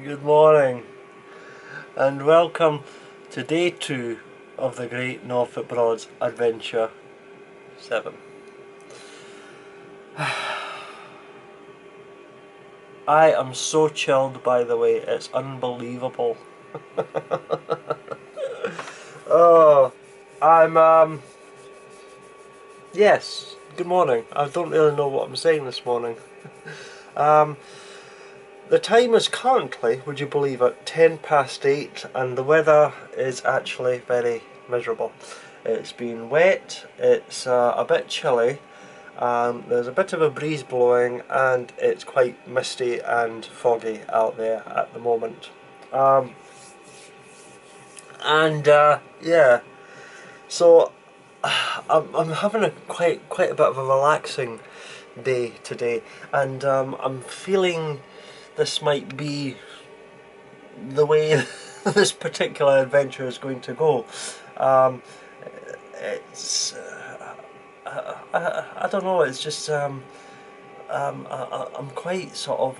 Good morning and welcome to day 2 of the Great Norfolk Broads Adventure 7. I am so chilled, by the way, it's unbelievable. Oh, yes, good morning. I don't really know what I'm saying this morning. The time is currently, would you believe it, 8:10 and the weather is actually very miserable. It's been wet, it's a bit chilly, there's a bit of a breeze blowing and it's quite misty and foggy out there at the moment. Yeah, so I'm having quite a bit of a relaxing day today, and I'm feeling this might be the way this particular adventure is going to go. It's I don't know. It's just I'm quite sort of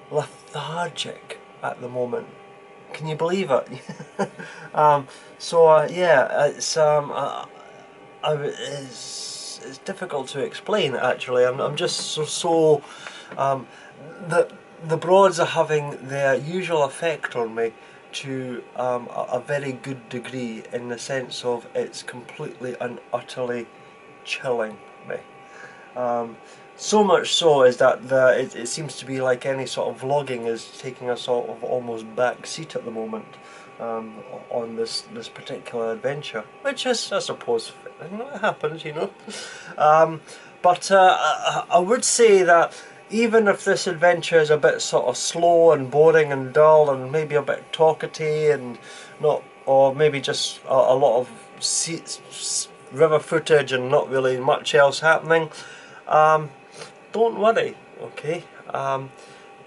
lethargic at the moment. Can you believe it? Yeah, it's difficult to explain actually. I'm just so the Broads are having their usual effect on me to a very good degree, in the sense of it's completely and utterly chilling me. So much so is that it seems to be like any sort of vlogging is taking a sort of almost back seat at the moment on this particular adventure, which is, I suppose, it happens, you know. I would say that even if this adventure is a bit sort of slow and boring and dull and maybe a bit talkative and not, or maybe just a lot of river footage and not really much else happening, don't worry, okay?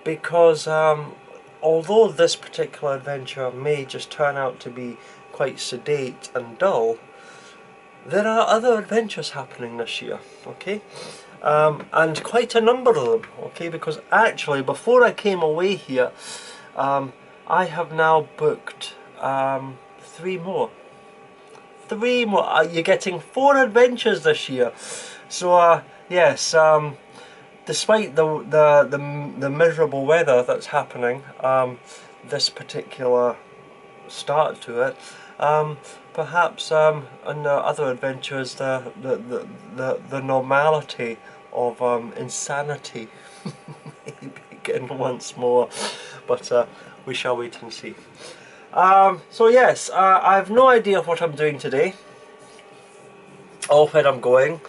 Because although this particular adventure may just turn out to be quite sedate and dull, there are other adventures happening this year, okay? And quite a number of them, okay? Because actually, before I came away here, I have now booked 3 more. 3 more. You're getting 4 adventures this year. So yes, despite the miserable weather that's happening, this particular start to it, perhaps in the other adventures the normality of insanity may begin once more, but we shall wait and see. So yes, I have no idea what I'm doing today or where I'm going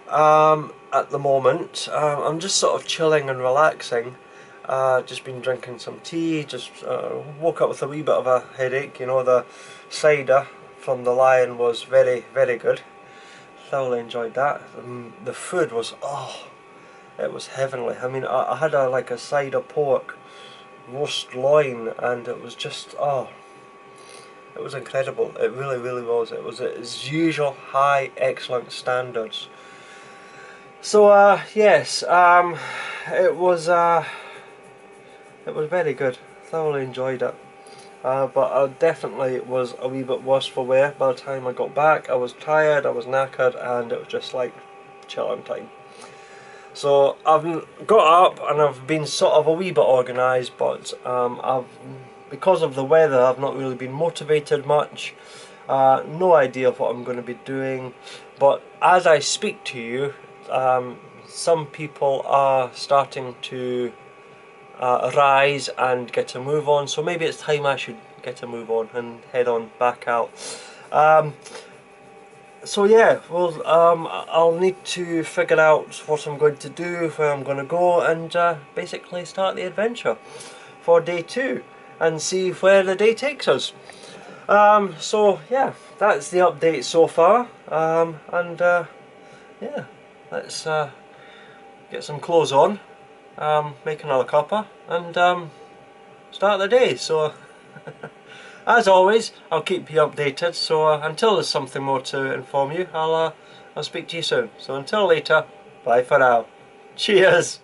at the moment. I'm just sort of chilling and relaxing. Just been drinking some tea, just woke up with a wee bit of a headache. You know, the cider from the Lion was very good. Thoroughly enjoyed that. The food was, oh, it was heavenly. I mean, I had like a cider pork roast loin, and it was just, oh, it was incredible. It really was. It was its usual high excellent standards. So yes, it was very good. Thoroughly enjoyed it. But I definitely was a wee bit worse for wear by the time I got back. I was tired, I was knackered, and it was just like chilling time. So I've got up and I've been sort of a wee bit organised, but because of the weather I've not really been motivated much. No idea what I'm going to be doing, but as I speak to you, some people are starting to rise and get a move on, so maybe it's time I should get a move on and head on back out. So yeah, well, I'll need to figure out what I'm going to do, where I'm going to go, and basically start the adventure for day 2 and see where the day takes us. So yeah, that's the update so far, yeah, let's get some clothes on, make another cuppa, and start the day. So as always, I'll keep you updated, so until there's something more to inform you, I'll speak to you soon. So until later, bye for now. Cheers!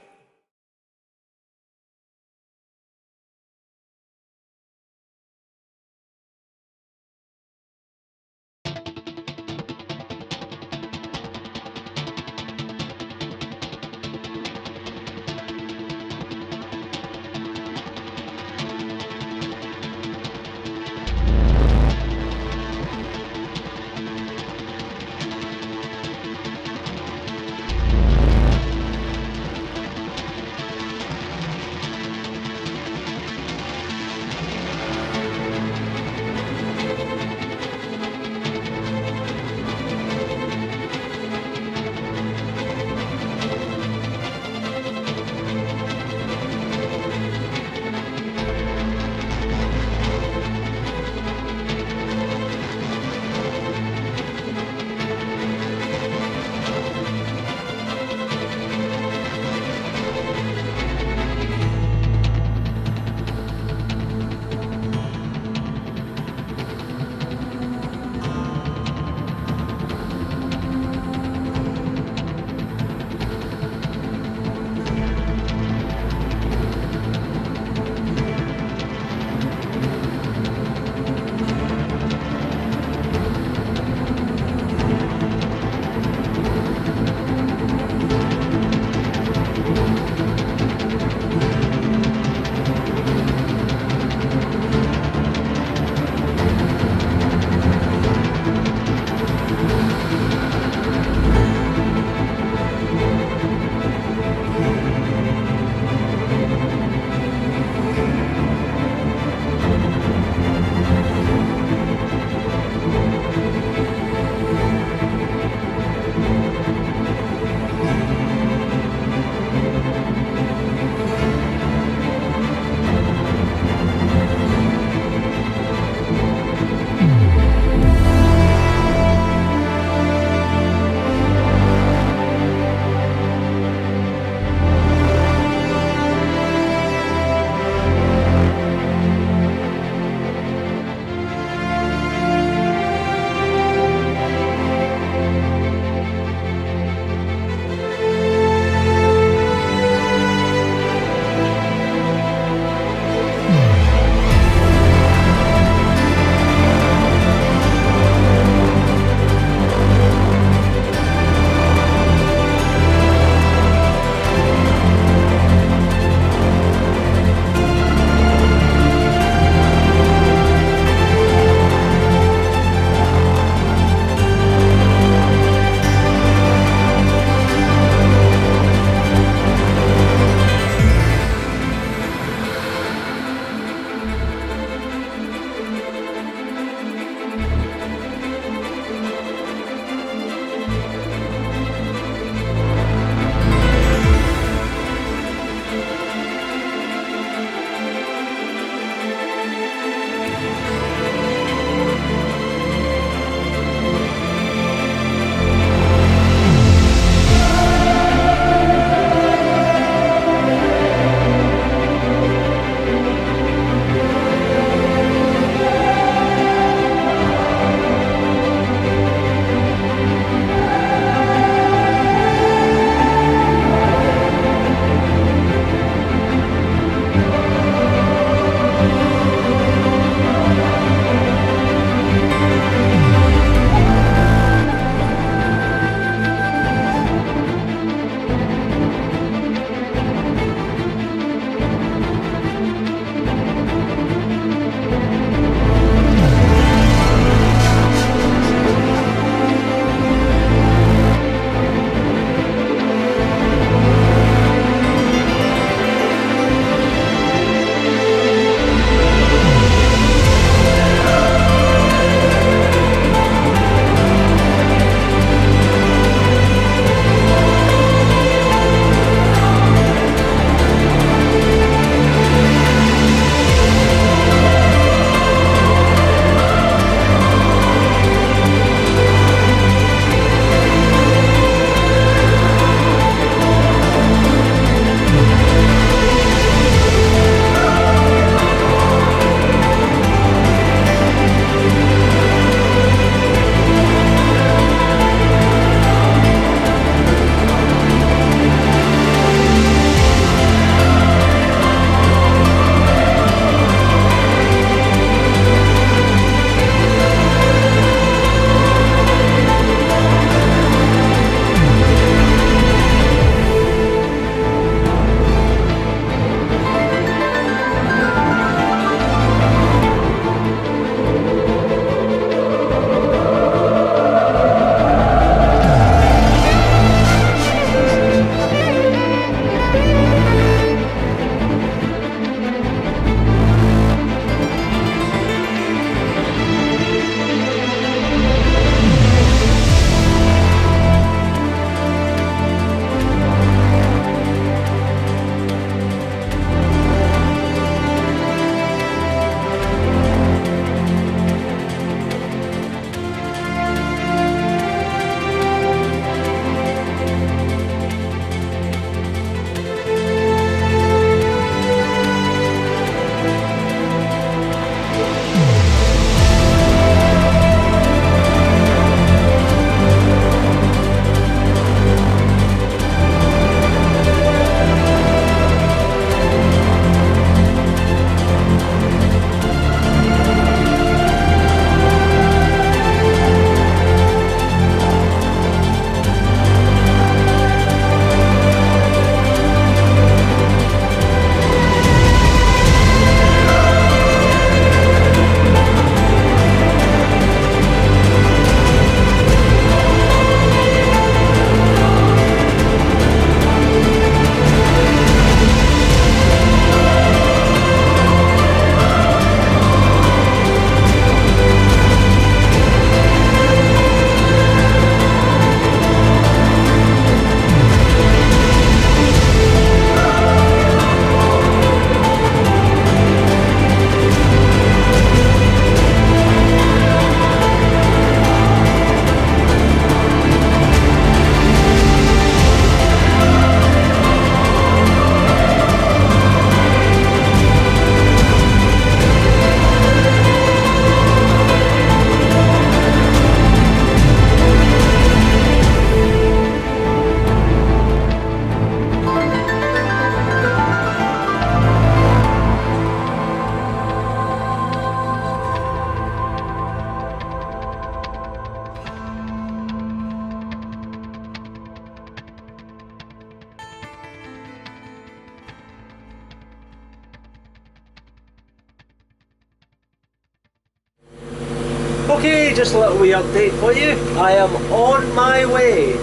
Okay, just a little wee update for you. I am on my way,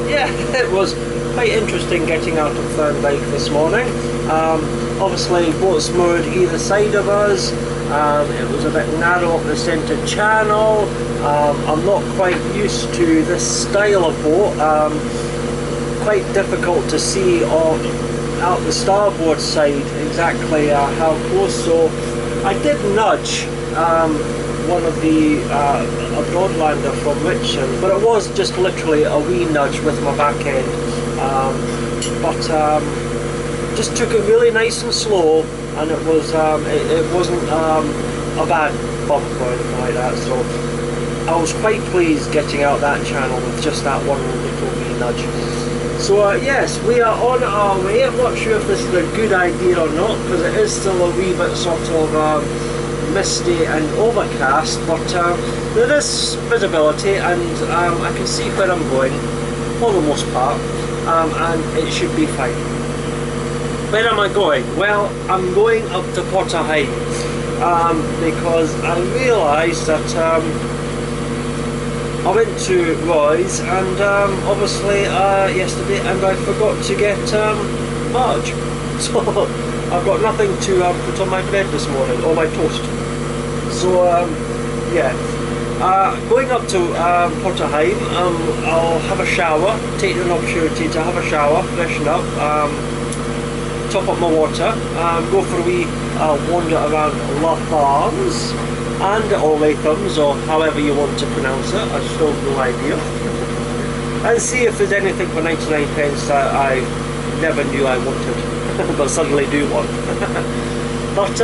yeah, it was quite interesting getting out of Thurne Dyke this morning. Obviously boats moored either side of us. It was a bit narrow up the centre channel. I'm not quite used to this style of boat. Quite difficult to see out the starboard side exactly how close, so I did nudge one of the a broadlander from Richmond, but it was just literally a wee nudge with my back end, just took it really nice and slow, and it was it wasn't a bad bump or anything like that, so I was quite pleased getting out that channel with just that one little wee nudge. So yes, we are on our way. I'm not sure if this is a good idea or not, because it is still a wee bit sort of misty and overcast, but there is visibility, and I can see where I'm going for the most part, and it should be fine. Where am I going? Well, I'm going up to Potter Heigham, because I realised that I went to Roy's and obviously yesterday, and I forgot to get Marge, so I've got nothing to put on my bread this morning, or my toast. So yeah, going up to Potter Heigham, I'll have a shower, take an opportunity to have a shower, freshen up, top up my water, go for a wee wander around Latham's, or Latham's, or however you want to pronounce it, I still have no idea, and see if there's anything for 99 pence that I never knew I wanted, but suddenly do want. But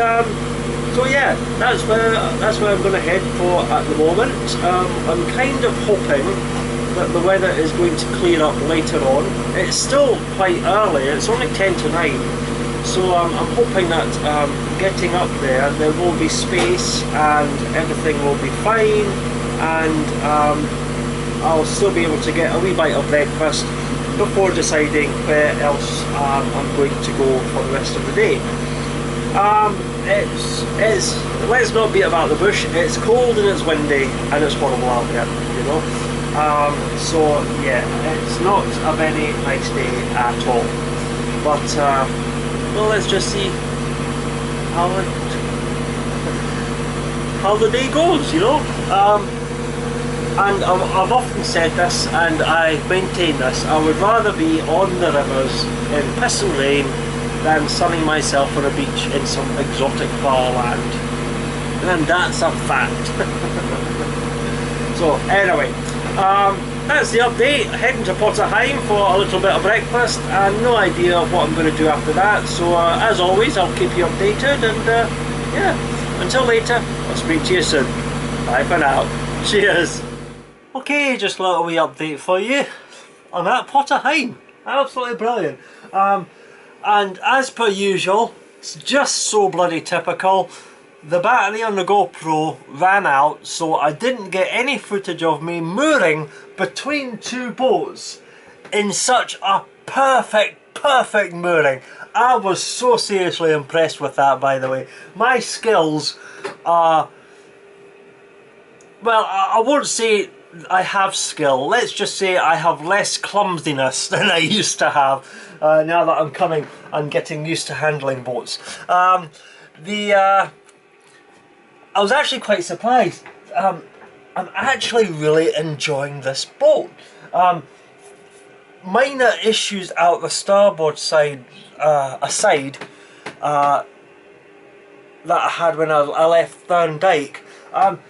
so yeah, that's where I'm going to head for at the moment. I'm kind of hoping that the weather is going to clear up later on. It's still quite early, it's only 10 to 9, so I'm hoping that getting up there will be space and everything will be fine, and I'll still be able to get a wee bite of breakfast before deciding where else I'm going to go for the rest of the day. Let's not beat about the bush, it's cold and it's windy and it's horrible out there, you know. So yeah, it's not a very nice day at all, but well, let's just see how the day goes, you know. And I've often said this, and I maintain this, I would rather be on the rivers in piss and rain than sunning myself on a beach in some exotic far land, and that's a fact. So anyway, that's the update. Heading to Potter Heigham for a little bit of breakfast, and no idea of what I'm going to do after that, so as always I'll keep you updated, and yeah, until later, I'll speak to you soon. Bye for now. Cheers. Okay, just a little wee update for you. I'm at Potter Heigham. Absolutely brilliant. And as per usual, it's just so bloody typical, the battery on the GoPro ran out, so I didn't get any footage of me mooring between two boats in such a perfect mooring. I was so seriously impressed with that, by the way. My skills are, well, I won't say I have skill, let's just say I have less clumsiness than I used to have, now that I'm coming and getting used to handling boats. I was actually quite surprised. I'm actually really enjoying this boat. Minor issues out the starboard side aside, that I had when I left Thurne Dyke.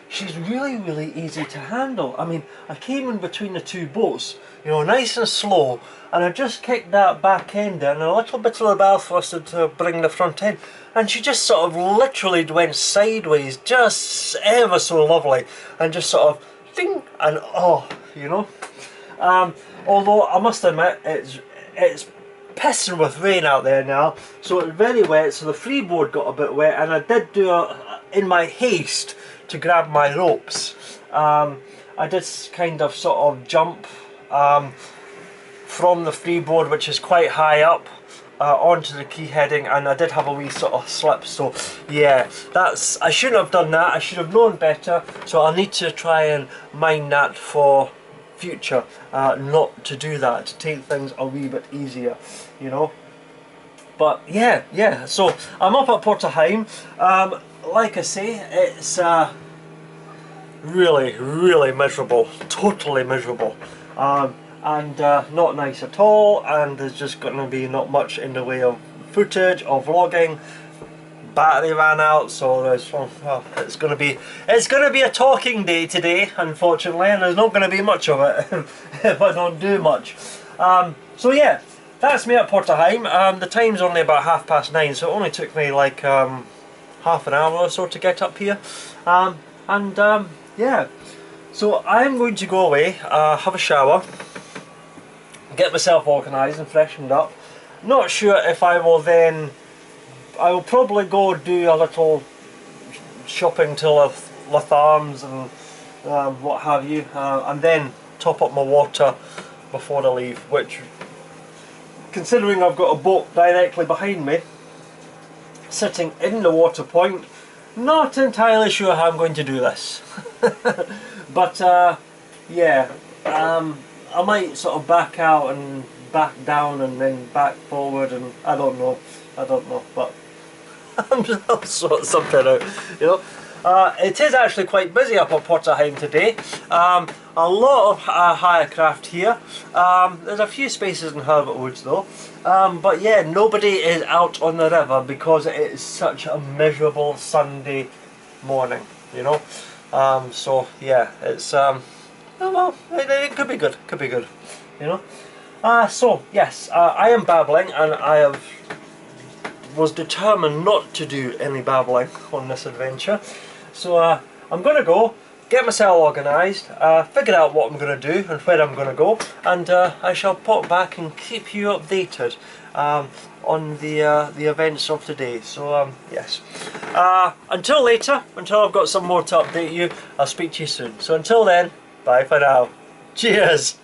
She's really easy to handle. I mean, I came in between the two boats, you know, nice and slow, and I just kicked that back end in, and a little bit of the bow thrusted to bring the front end, and she just sort of literally went sideways, just ever so lovely, and just sort of ding, and oh, you know. Although I must admit, it's pissing with rain out there now, so it's very wet, so the freeboard got a bit wet, and I did do in my haste to grab my ropes, I did kind of sort of jump from the freeboard, which is quite high up, onto the key heading, and I did have a wee sort of slip, so yeah, I shouldn't have done that. I should have known better, so I'll need to try and mind that for future, not to do that, to take things a wee bit easier, you know. But yeah, so I'm up at Potter Heigham. Like I say, it's really miserable, totally miserable, and not nice at all, and there's just going to be not much in the way of footage or vlogging. Battery ran out, so there's, well, it's going to be a talking day today, unfortunately, and there's not going to be much of it if I don't do much. So yeah, that's me at Potter Heigham. The time's only about 9:30, so it only took me like half an hour or so to get up here. Yeah, so I'm going to go away, have a shower, get myself organised and freshened up. Not sure if I will then. I will probably go do a little shopping to Latharms and what have you, and then top up my water before I leave, which, considering I've got a boat directly behind me sitting in the water point, not entirely sure how I'm going to do this. But yeah, I might sort of back out and back down and then back forward, and I don't know, but I'll sort something out, you know. It is actually quite busy up at Potter Heigham today. A lot of hire craft here. There's a few spaces in Herbert Woods though. But yeah, nobody is out on the river because it is such a miserable Sunday morning, you know. So yeah, it's oh well, it could be good, you know. So yes, I am babbling, and I was determined not to do any babbling on this adventure. So I'm going to go, get myself organised, figure out what I'm going to do and where I'm going to go, and I shall pop back and keep you updated on the events of today. So yes, until later, until I've got some more to update you, I'll speak to you soon. So until then, bye for now. Cheers!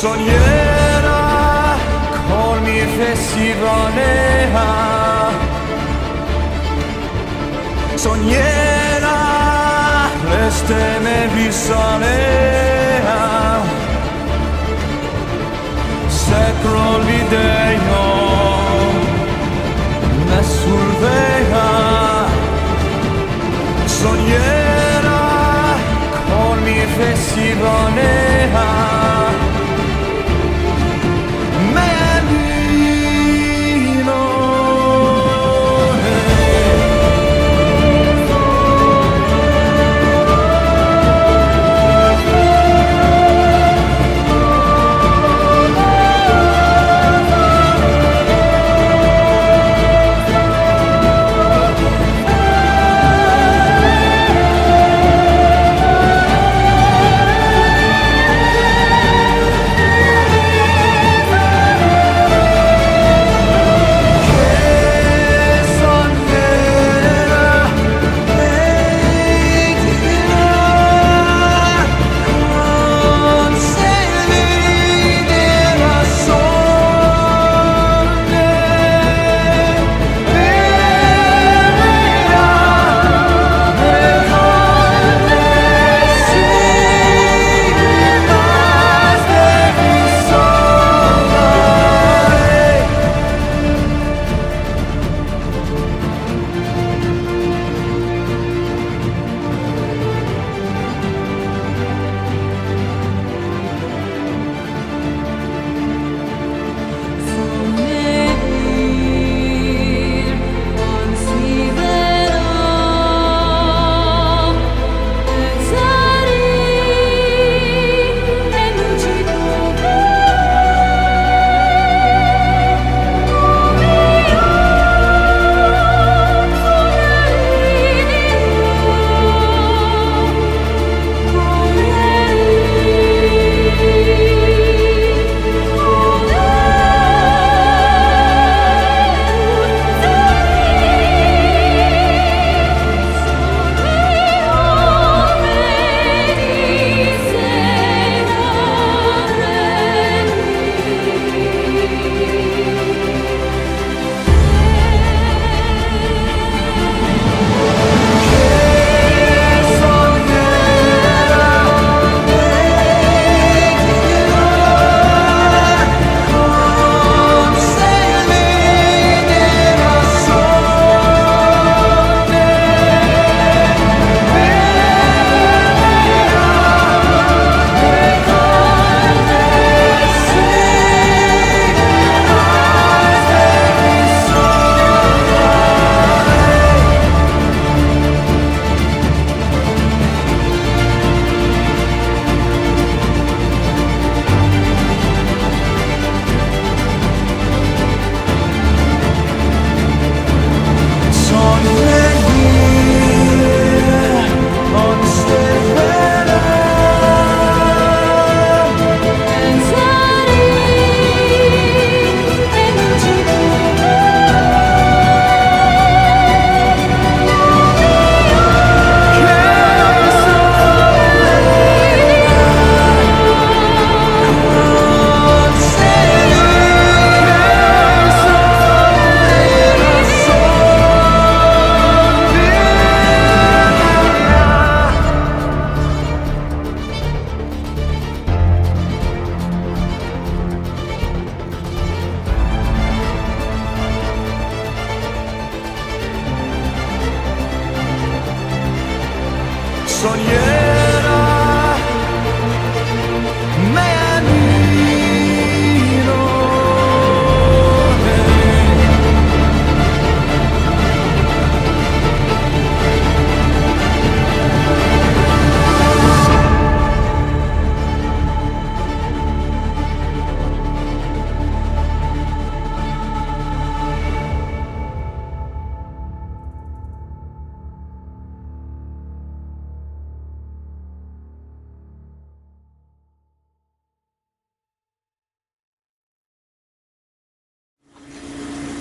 Sognerà colmi e festivalea, sognerà l'esteme risalea, secolo l'idea ne survea, sognerà colmi e festivalea.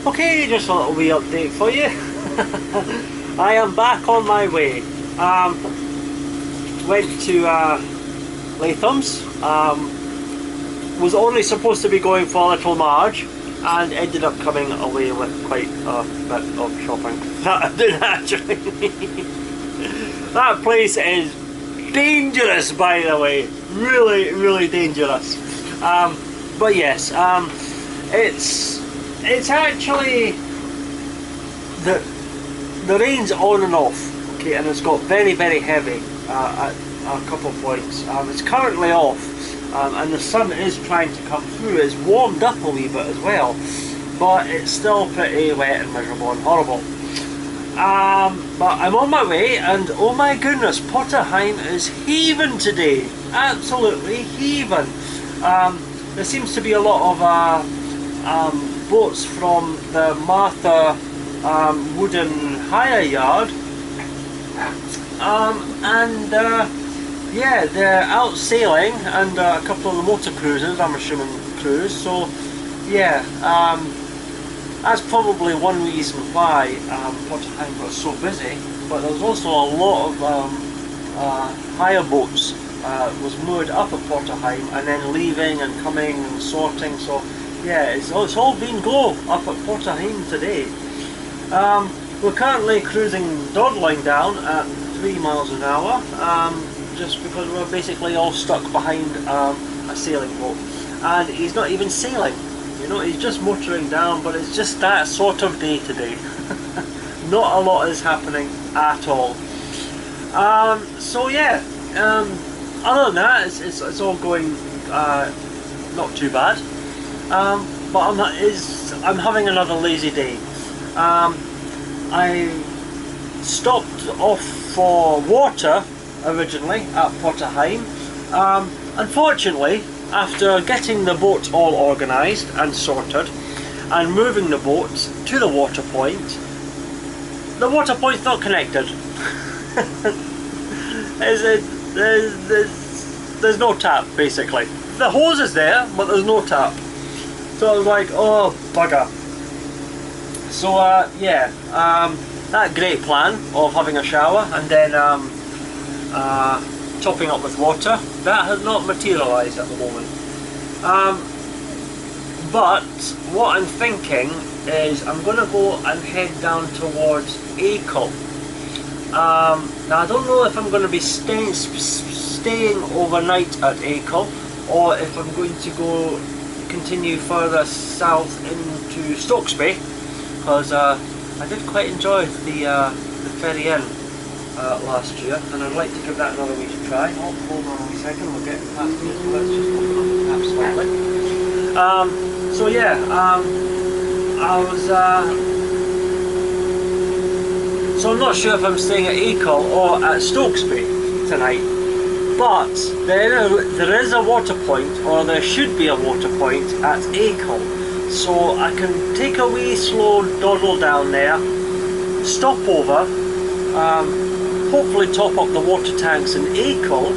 Okay, just a little wee update for you. I am back on my way. Went to Latham's. was only supposed to be going for Little Marge, and ended up coming away with quite a bit of shopping. That I did actually. That place is dangerous, by the way. Really, really dangerous. But yes, it's actually the rain's on and off. Okay, and it's got very, very heavy at a couple of points. It's currently off, and the sun is trying to come through. It's warmed up a wee bit as well, but it's still pretty wet and miserable and horrible. But I'm on my way, and oh my goodness, Potter Heigham is heaving today. Absolutely heaving. There seems to be a lot of boats from the Martha wooden hire yard, yeah, they're out sailing, and a couple of the motor cruisers, I'm assuming, cruise. So yeah, that's probably one reason why Potter Heigham got so busy. But there was also a lot of hire boats was moored up at Potter Heigham and then leaving and coming and sorting. So yeah, it's all been go up at Potter Heigham today. We're currently cruising dawdling down at 3 miles an hour, just because we're basically all stuck behind a sailing boat, and he's not even sailing, you know, he's just motoring down. But it's just that sort of day today. Not a lot is happening at all. So yeah, other than that, it's all going not too bad. But I'm having another lazy day. I stopped off for water originally at Potter Heigham. Unfortunately, after getting the boat all organised and sorted and moving the boat to the water point's not connected. There's no tap, basically. The hose is there, but there's no tap. So I was like, oh bugger. So yeah, that great plan of having a shower and then topping up with water, that has not materialised at the moment. But what I'm thinking is I'm going to go and head down towards Acle. Now I don't know if I'm going to be staying overnight at Acle, or if I'm going to continue further south into Stokesby, because I did quite enjoy the Ferry Inn last year, and I'd like to give that another wee try. Oh, hold on a wee second, we're getting past it, so let's just open up the tap slightly. So yeah, so I'm not sure if I'm staying at Acle or at Stokesby tonight, but there is a water point, or there should be a water point at Acle, so I can take a wee slow dawdle down there, stop over, hopefully top up the water tanks in Acle,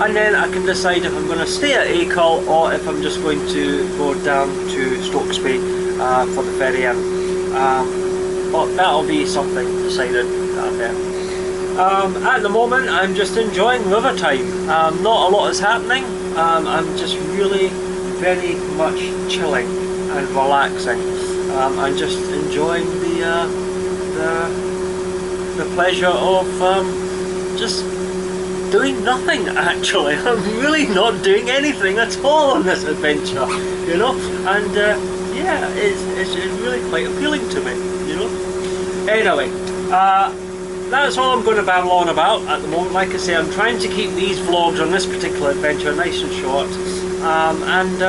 and then I can decide if I'm going to stay at Acle or if I'm just going to go down to Stokesby for the Ferry Inn. But that'll be something decided down there. At the moment I'm just enjoying river time. Not a lot is happening. I'm just really very much chilling and relaxing. I'm just enjoying the pleasure of just doing nothing, actually. I'm really not doing anything at all on this adventure, you know, and yeah, it's really quite appealing to me, you know. Anyway, that's all I'm going to babble on about at the moment. Like I say, I'm trying to keep these vlogs on this particular adventure nice and short, and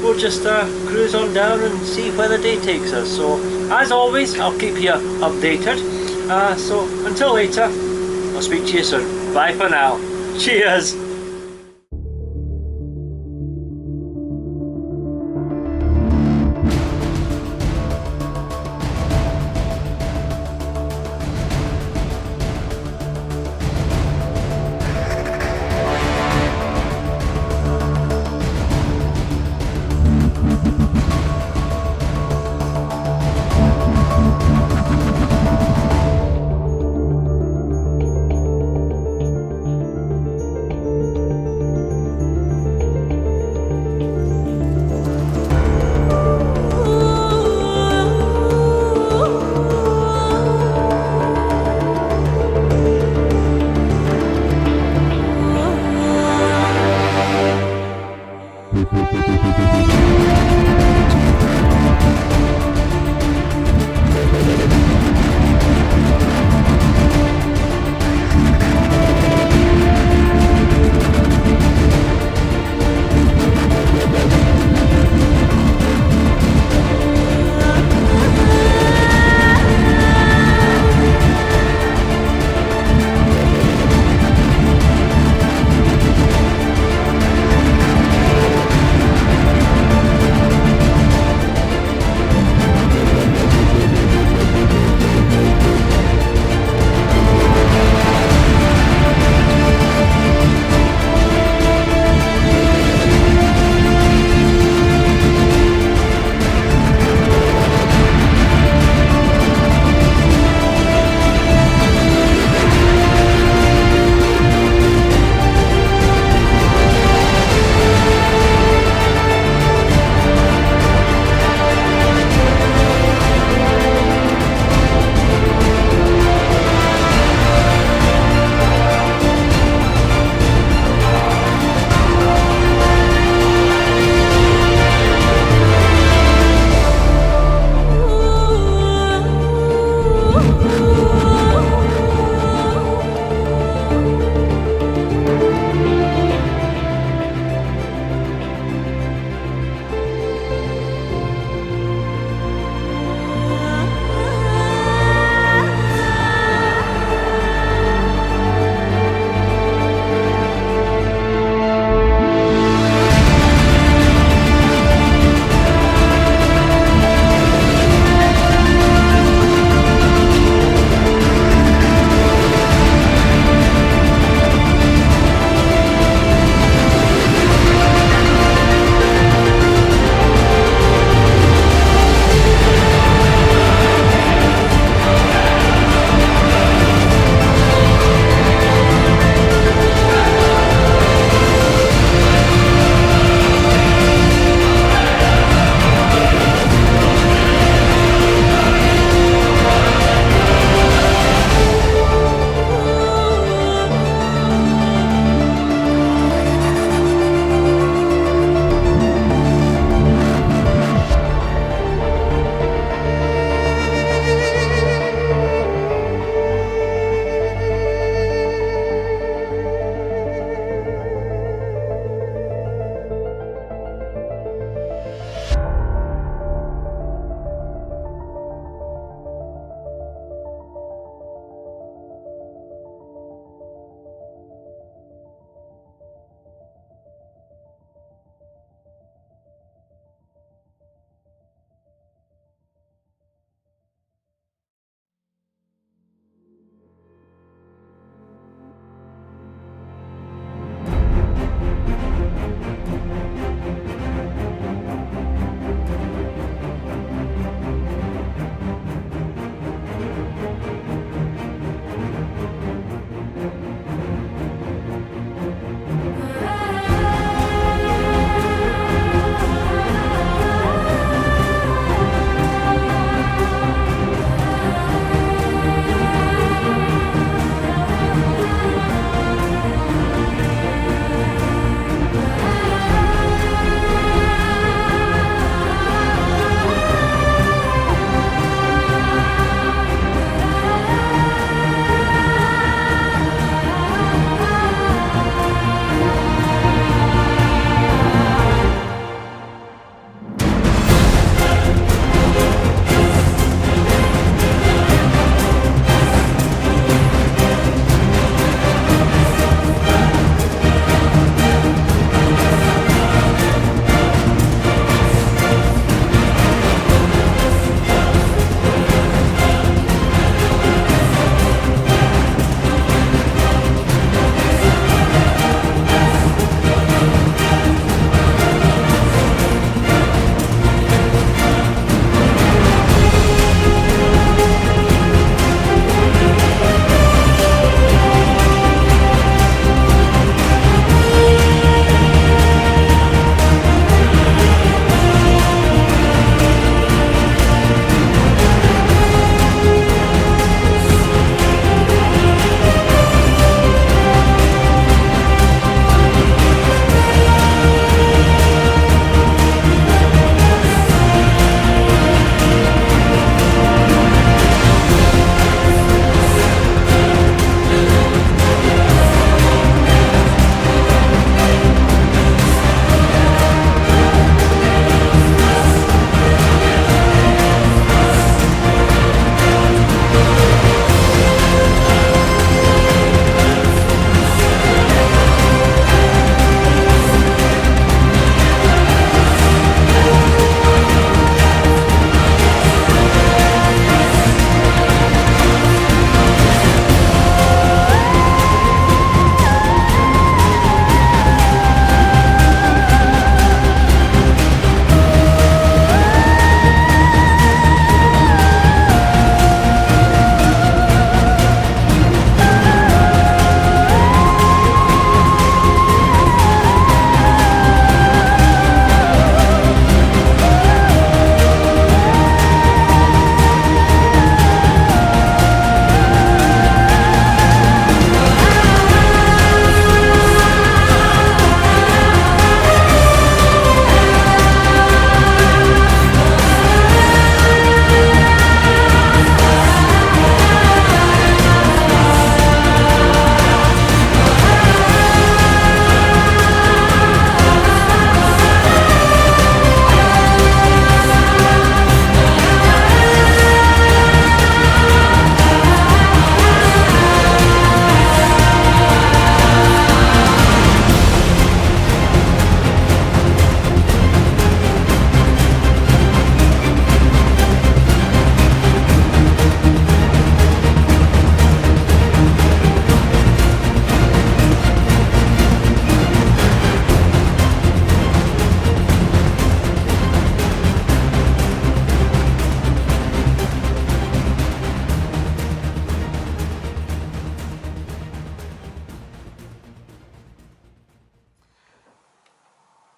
we'll just cruise on down and see where the day takes us. So as always, I'll keep you updated. So until later, I'll speak to you soon. Bye for now. Cheers!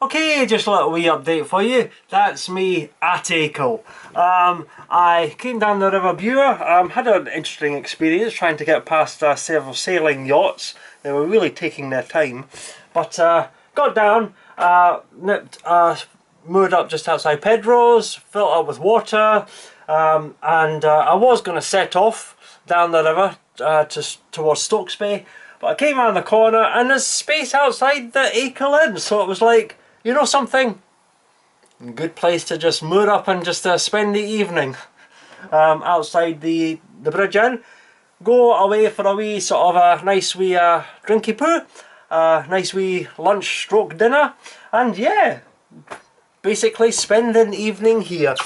Okay, just a little wee update for you. That's me at Acle. I came down the River Bure, had an interesting experience trying to get past several sailing yachts. They were really taking their time. But got down, moored up just outside Pedro's, filled up with water, and I was going to set off down the river towards Stokes Bay. But I came around the corner and there's space outside the Acle Inn, so it was like, you know something? Good place to just moor up and just spend the evening outside the Bridge Inn. Go away for a wee sort of a nice wee drinky poo, nice wee lunch stroke dinner, and yeah, basically spend an evening here.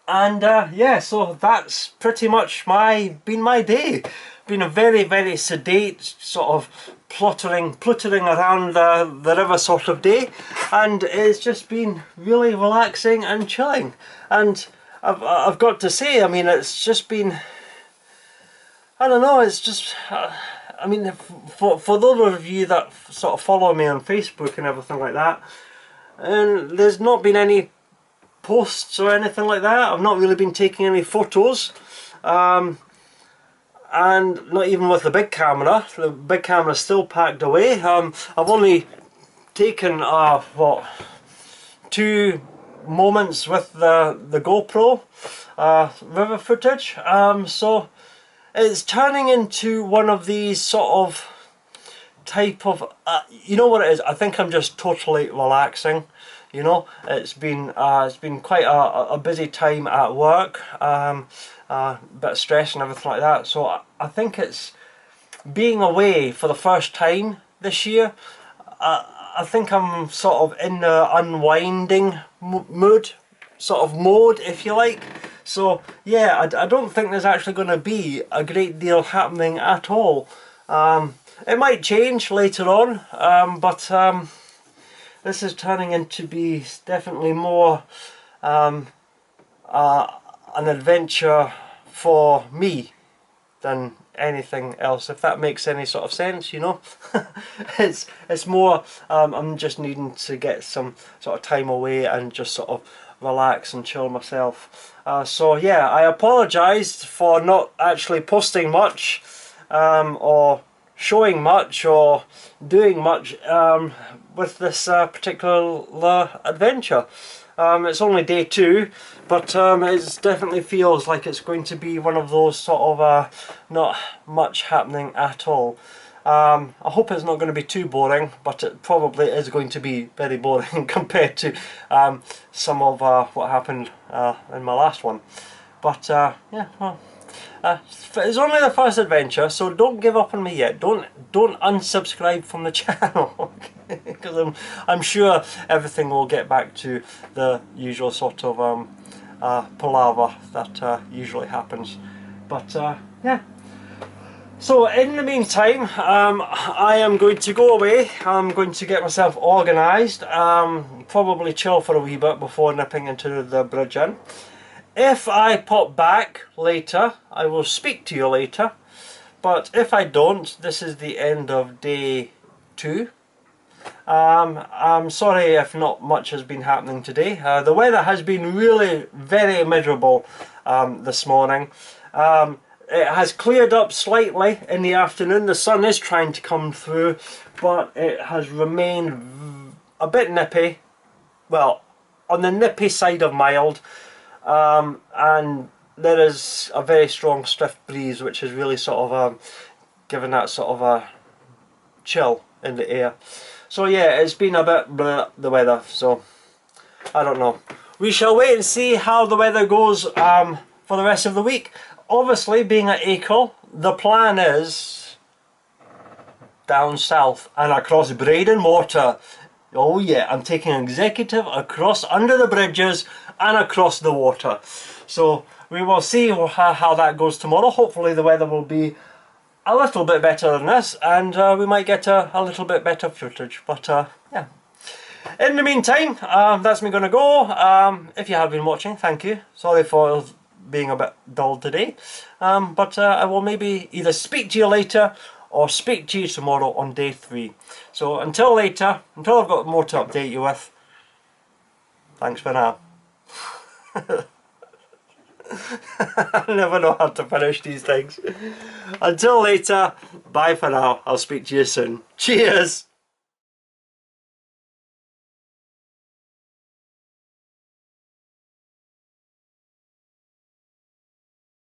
Yeah, so that's pretty much been my day. Been a very, very sedate sort of pluttering around the river sort of day, and it's just been really relaxing and chilling. And I've got to say, I mean, it's just been, I don't know, it's just I mean, for those of you that sort of follow me on Facebook and everything like that, and there's not been any posts or anything like that. I've not really been taking any photos, and not even with the big camera. The big camera's still packed away. I've only taken what, 2 moments with the GoPro river footage, so it's turning into one of these sort of type of you know what it is, I think I'm just totally relaxing. You know, it's been quite a busy time at work, a bit of stress and everything like that, so I think it's being away for the first time this year. I think I'm sort of in the unwinding mood, sort of mode, if you like. So yeah, I don't think there's actually going to be a great deal happening at all. It might change later on, but this is turning into be definitely more an adventure for me than anything else, if that makes any sort of sense, you know. it's more I'm just needing to get some sort of time away and just sort of relax and chill myself. So yeah, I apologised for not actually posting much or showing much or doing much with this particular adventure. It's only day 2, but it definitely feels like it's going to be one of those sort of not much happening at all. I hope it's not going to be too boring, but it probably is going to be very boring compared to some of what happened in my last one. But yeah, well, it's only the first adventure, so don't give up on me yet. Don't unsubscribe from the channel, because I'm sure everything will get back to the usual sort of palaver that usually happens. But yeah. So in the meantime, I am going to go away. I'm going to get myself organised, probably chill for a wee bit before nipping into the Bridge Inn. If I pop back later, I will speak to you later. But if I don't, this is the end of day 2. I'm sorry if not much has been happening today. The weather has been really very miserable this morning. It has cleared up slightly in the afternoon. The sun is trying to come through, but it has remained a bit nippy. Well, on the nippy side of mild. And there is a very strong stiff breeze, which is really sort of giving that sort of a chill in the air. So yeah, it's been a bit bleh, the weather, so I don't know. We shall wait and see how the weather goes for the rest of the week. Obviously, being at Acle, the plan is down south and across Braden Water. Oh yeah, I'm taking executive across under the bridges and across the water. So we will see how that goes tomorrow. Hopefully the weather will be a little bit better than this, and we might get a little bit better footage. But yeah. In the meantime, that's me going to go. If you have been watching, thank you. Sorry for being a bit dull today. But I will maybe either speak to you later or speak to you tomorrow on day 3. So until later, until I've got more to update you with, thanks for now. I never know how to finish these things. Until later, bye for now. I'll speak to you soon. Cheers!